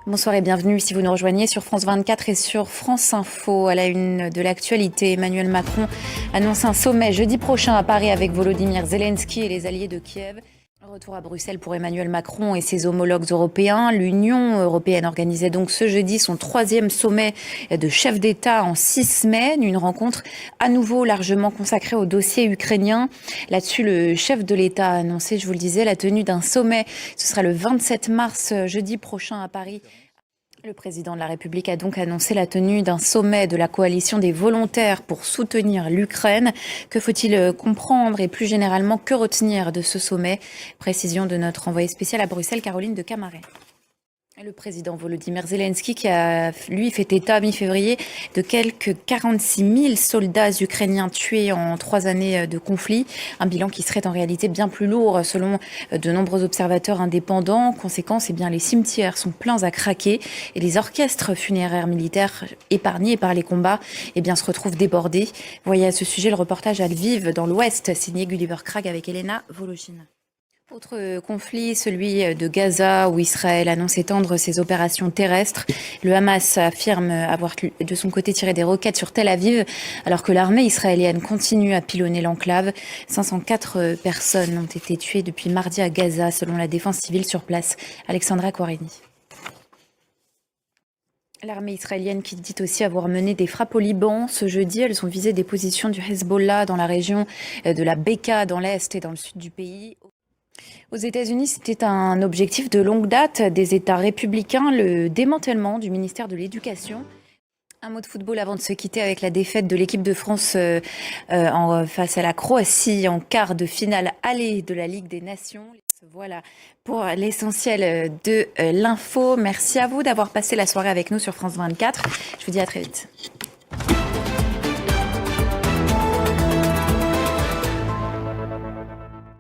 Bonsoir et bienvenue si vous nous rejoignez sur France 24 et sur France Info. À la une de l'actualité, Emmanuel Macron annonce un sommet jeudi prochain à Paris avec Volodymyr Zelensky et les alliés de Kiev. Retour à Bruxelles pour Emmanuel Macron et ses homologues européens. L'Union européenne organisait donc ce jeudi son 3e sommet de chefs d'État en 6 semaines. Une rencontre à nouveau largement consacrée au dossier ukrainien. Là-dessus, le chef de l'État a annoncé, je vous le disais, la tenue d'un sommet. Ce sera le 27 mars, jeudi prochain à Paris. Le président de la République a donc annoncé la tenue d'un sommet de la coalition des volontaires pour soutenir l'Ukraine. Que faut-il comprendre et plus généralement que retenir de ce sommet? Précision de notre envoyée spéciale à Bruxelles, Caroline de Camaret. Le président Volodymyr Zelensky qui a, lui, fait état mi-février de quelques 46 000 soldats ukrainiens tués en 3 années de conflit. Un bilan qui serait en réalité bien plus lourd selon de nombreux observateurs indépendants. Conséquence, les cimetières sont pleins à craquer et les orchestres funéraires militaires épargnés par les combats se retrouvent débordés. Voyez à ce sujet le reportage à Lviv dans l'Ouest signé Gulliver Krag avec Elena Voloshin. Autre conflit, celui de Gaza, où Israël annonce étendre ses opérations terrestres. Le Hamas affirme avoir de son côté tiré des roquettes sur Tel Aviv, alors que l'armée israélienne continue à pilonner l'enclave. 504 personnes ont été tuées depuis mardi à Gaza, selon la défense civile sur place. Alexandra Quarini. L'armée israélienne qui dit aussi avoir mené des frappes au Liban ce jeudi. Elles ont visé des positions du Hezbollah dans la région de la Beka, dans l'est et dans le sud du pays. Aux États-Unis, c'était un objectif de longue date des États républicains, le démantèlement du ministère de l'Éducation. Un mot de football avant de se quitter avec la défaite de l'équipe de France face à la Croatie en quart de finale aller de la Ligue des Nations. Voilà pour l'essentiel de l'info. Merci à vous d'avoir passé la soirée avec nous sur France 24. Je vous dis à très vite.